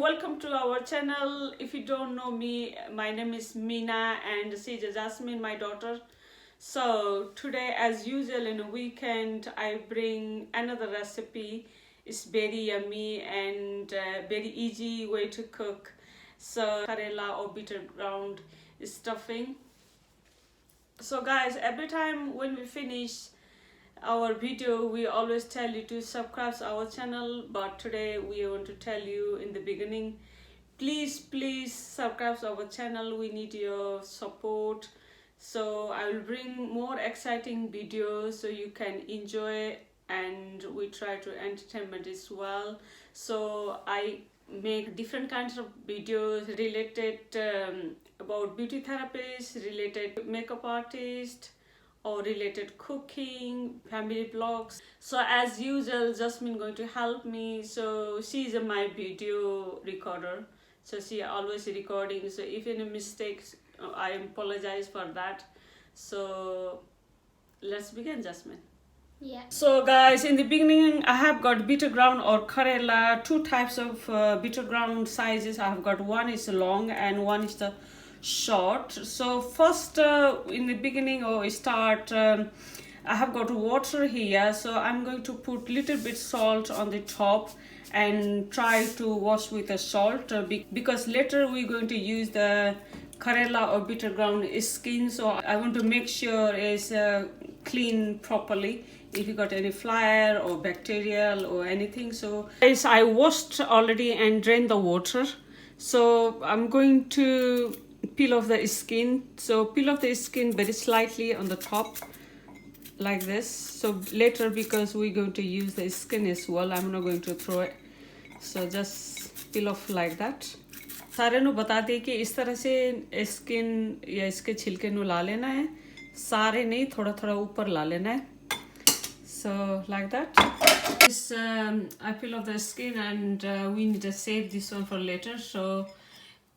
welcome to our channel. If you don't know me, my name is Meena and she's Jasmine, my daughter. So today, as usual in a weekend, I bring another recipe. It's very yummy and very easy way to cook. So Karela or Bittergourd stuffing. So guys, every time when we finish our video, we always tell you to subscribe to our channel, but today we want to tell you in the beginning, please subscribe to our channel. We need your support. So I will bring more exciting videos so you can enjoy, and we try to entertainment as well. So I make different kinds of videos related about beauty therapists, related makeup artists, or related cooking, family vlogs. So as usual, Jasmine going to help me. So she's my video recorder. So she always recording. So if any mistakes, I apologize for that. So let's begin, Jasmine. Yeah. So guys, in the beginning, I have got Bittergourd or Karela, two types of Bittergourd sizes. I have got one is long and one is the short. So first in the beginning or start, I have got water here, so I'm going to put little bit salt on the top and try to wash with the salt because later we're going to use the Karela or Bittergourd skin, so I want to make sure it's clean properly if you got any fly or bacterial or anything. So guys, I washed already and drained the water, so I'm going to peel off the skin. So peel off the skin very slightly on the top like this. So later, because we're going to use the skin as well, I'm not going to throw it, so just peel off like that. सारे नु बता दे कि इस तरह से skin या इसके छिलके नु ला लेना है, सारे नहीं, थोड़ा थोड़ा ऊपर ला लेना है. So like that. This I peel off the skin, and we need to save this one for later. So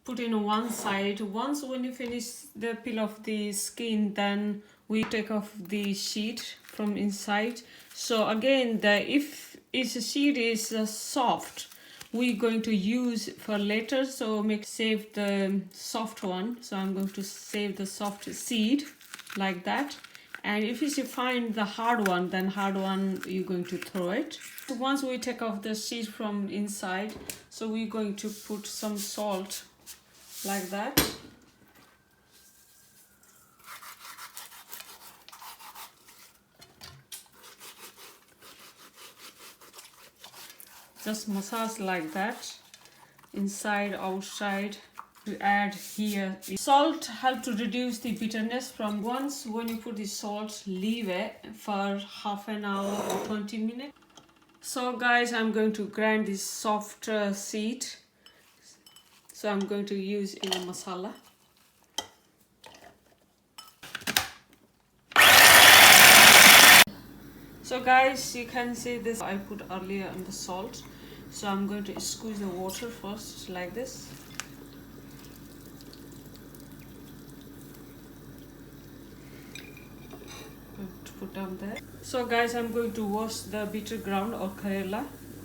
put in one side. Once when you finish the peel off the skin, then we take off the sheet from inside. So again, if its sheet is soft, we're going to use for later. So save the soft one. So I'm going to save the soft seed like that. And if you find the hard one, then hard one you're going to throw it. So once we take off the seed from inside, so we're going to put some salt like that. Just massage like that, inside, outside. To add here, salt helps to reduce the bitterness. From once when you put the salt, leave it for half an hour or 20 minutes. So guys, I'm going to grind this soft seed. So I'm going to use in a masala. So guys, you can see this I put earlier on the salt. So I'm going to squeeze the water first like this. Put down there. So guys, I'm going to wash the Bittergourd or Karela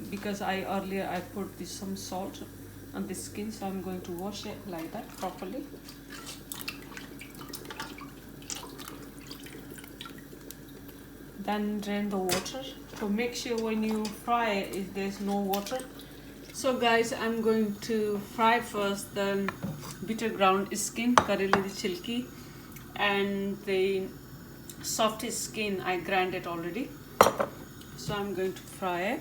because I put some salt on the skin, so I'm going to wash it like that properly. Then drain the water. So make sure when you fry it, there's no water. So guys, I'm going to fry first the Bittergourd skin, Karela the chilki, and the soft skin I grind it already. So I'm going to fry it.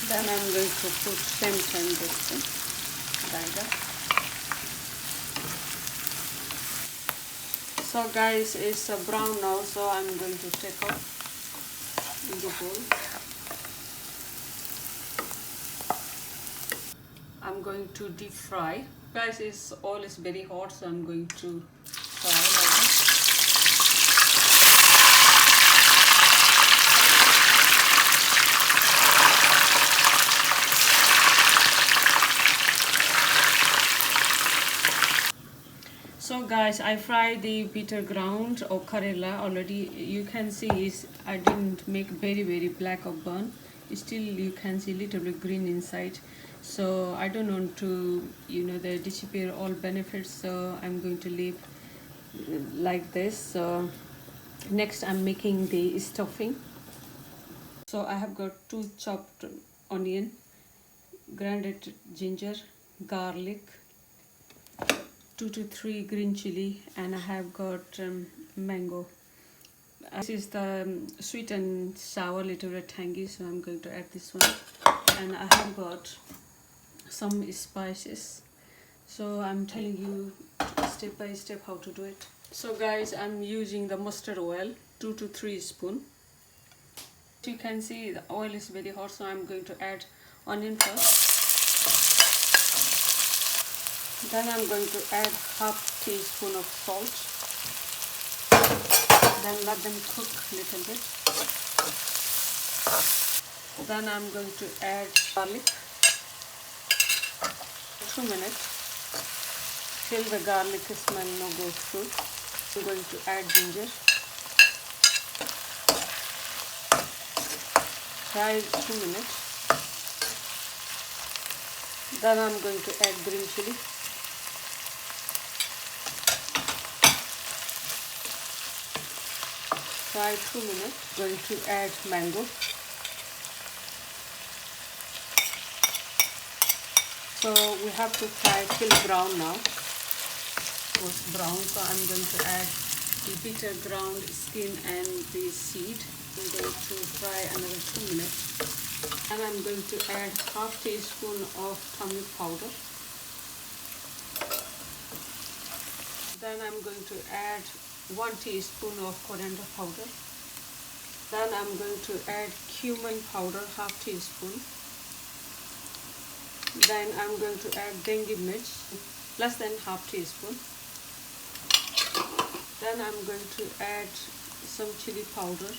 Then I'm going to put same this like that. So guys, it's brown now, so I'm going to take off in the bowl. I'm going to deep fry. Guys, this oil is very hot, so I'm going to fry like this. So guys, I fried the bitter ground or karela already. You can see is I didn't make very black or burn. Still you can see little bit green inside. So I don't want to, you know, they disappear all benefits. So I'm going to leave like this. So next I'm making the stuffing. So I have got 2 chopped onion, grounded ginger, garlic, 2 to 3 green chili, and I have got mango. This is the sweet and sour, little bit tangy, so I'm going to add this one. And I have got some spices. So I'm telling you step by step how to do it. So guys, I'm using the mustard oil, 2 to 3 spoon. You can see the oil is very hot, so I'm going to add onion first. Then I'm going to add half teaspoon of salt. Then let them cook a little bit. Then I'm going to add garlic. 2 minutes till the garlic smell no goes through. I'm going to add ginger. Fry 2 minutes. Then I'm going to add green chili. Fry 2 minutes. Going to add mango. So we have to fry till brown now. It was brown, so I'm going to add the bitter ground skin and the seed. I'm going to fry another 2 minutes. And I'm going to add half teaspoon of turmeric powder. Then I'm going to add 1 teaspoon of coriander powder. Then I'm going to add cumin powder, half teaspoon. Then I'm going to add dengue mirch, less than half teaspoon. Then I'm going to add some chili powder,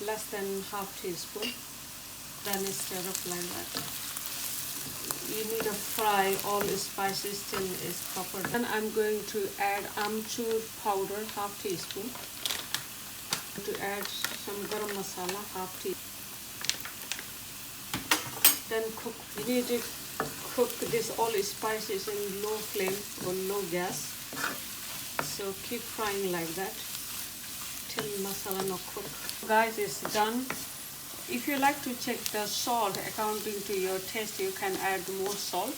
less than half teaspoon. Then stir up like that. You need to fry all the spices till it's proper. Then I'm going to add amchur powder, half teaspoon. To add some garam masala, half teaspoon. Then cook. You need to cook this all spices in low flame or low gas. So keep frying like that till masala no cook. Guys, it's done. If you like to check the salt according to your taste, you can add more salt.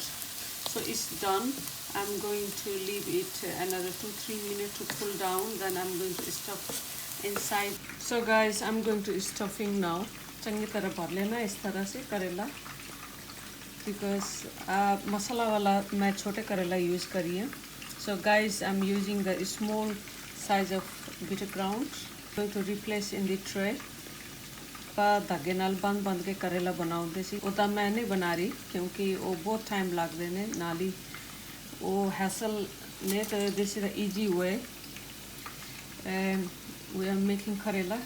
So it's done. I'm going to leave it another 2-3 minutes to cool down. Then I'm going to stuff inside. So guys, I'm going to stuffing now. चंगी तरह भर लेना इस तरह से करेला, because masala wala मैं छोटे करेला use करी है. So guys, I'm using the small size of bitter ground. I'm going to replace in the tray. धागे नाल बंद के करेला बनाऊंदे सी. वो मैं नहीं बना रही क्योंकि वो बहुत टाइम लगते ने नाली वो हैसल ने. तो this is the easy way. We are making करेला.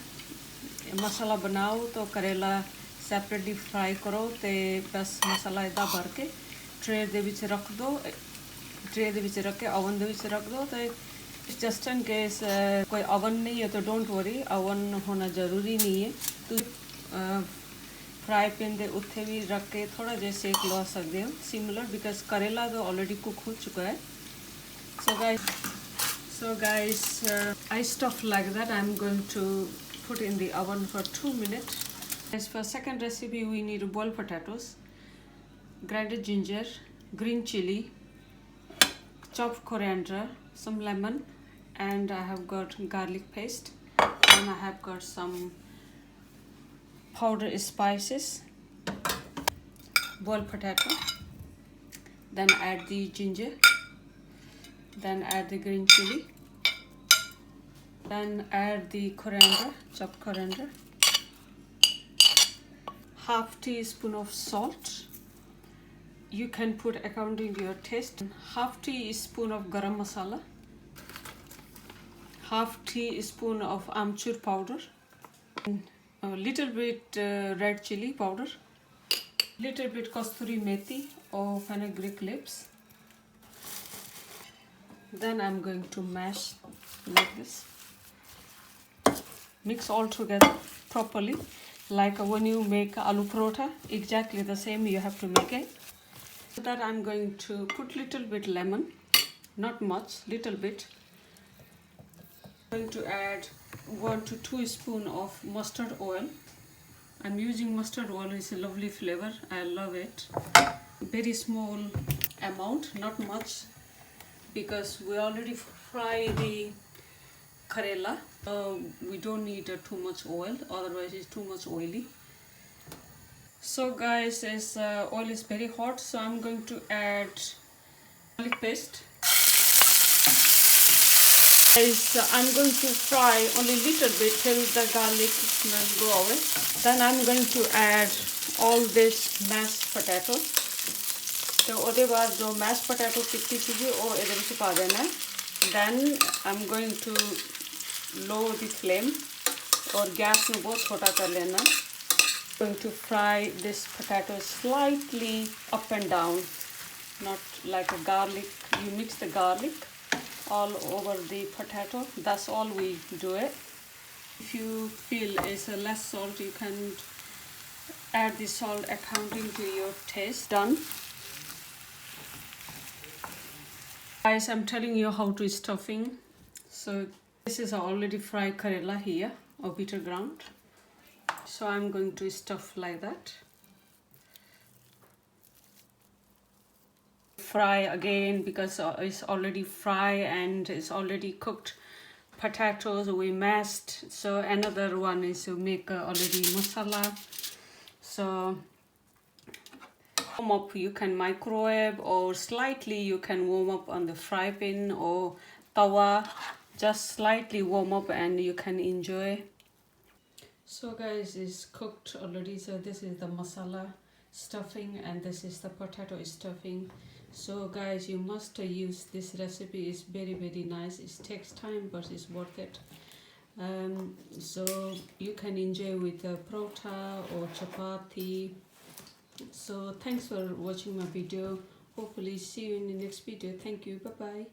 मसाला बनाओ तो करेला सेपरेटली फ्राई करो ते बस मसाला इदा भर के ट्रे दे विच रख दो. ट्रे दे विच रख के ओवन दे विच रख दो. तो जस्ट इन केस कोई ओवन नहीं है तो डोंट वरी, ओवन होना ज़रूरी नहीं है. तो फ्राई पैन दे उत्थे भी रख के थोड़ा जिहा सेक लगा सकते हो सिमिलर, बिकॉज करेला तो ऑलरेडी कुक हो चुका है. So guys, I stuff like that. I'm going to put in the oven for 2 minutes. As for second recipe, we need boiled potatoes, grounded ginger, green chili, chopped coriander, some lemon, and I have got garlic paste, and I have got some powdered spices, boiled potato, then add the ginger, then add the green chili, then add the coriander, chopped coriander, half teaspoon of salt. You can put according to your taste. Half teaspoon of garam masala, half teaspoon of amchur powder, a little bit red chili powder, little bit kasturi methi or fenugreek leaves, Then I'm going to mash like this. Mix all together properly, like when you make aloo parotha, exactly the same you have to make it. So that I'm going to put little bit lemon, not much, little bit. I'm going to add 1 to 2 spoon of mustard oil. I'm using mustard oil, it's a lovely flavor, I love it. Very small amount, not much, because we already fry the karela. We don't need too much oil, otherwise it's too much oily. So guys, as oil is very hot, so I'm going to add garlic paste. Guys, I'm going to fry only little bit till the garlic smell go away. Then I'm going to add all this mashed potato. So ਉਹਦੇ ਬਾਅਦ जो mashed potato ਕੀਤੀ ਸੀਗੀ ਉਹ ਇਹਦੇ ਵਿੱਚ ਪਾ ਦੇਣਾ ਹੈ. Then I'm going to lower the flame और गैस ਨੂੰ बहुत छोटा कर लेना. Going to fry this potato slightly up and down, not like a garlic. You mix the garlic all over the potato. That's all we do it. If you feel it's a less salt, you can add the salt according to your taste. Done. Guys, I'm telling you how to stuffing. So this is already fried karela here, or bitter ground. So I'm going to stuff like that. Fry again because it's already fried and it's already cooked. Potatoes we mashed. So another one is to make already masala. So warm up, you can microwave or slightly you can warm up on the fry pan or tawa. Just slightly warm up and you can enjoy. So guys, it's cooked already. So this is the masala stuffing and this is the potato stuffing. So guys, you must use this recipe. It's very nice. It takes time but it's worth it. So you can enjoy with parotha or chapati. So thanks for watching my video. Hopefully see you in the next video. Thank you. Bye bye.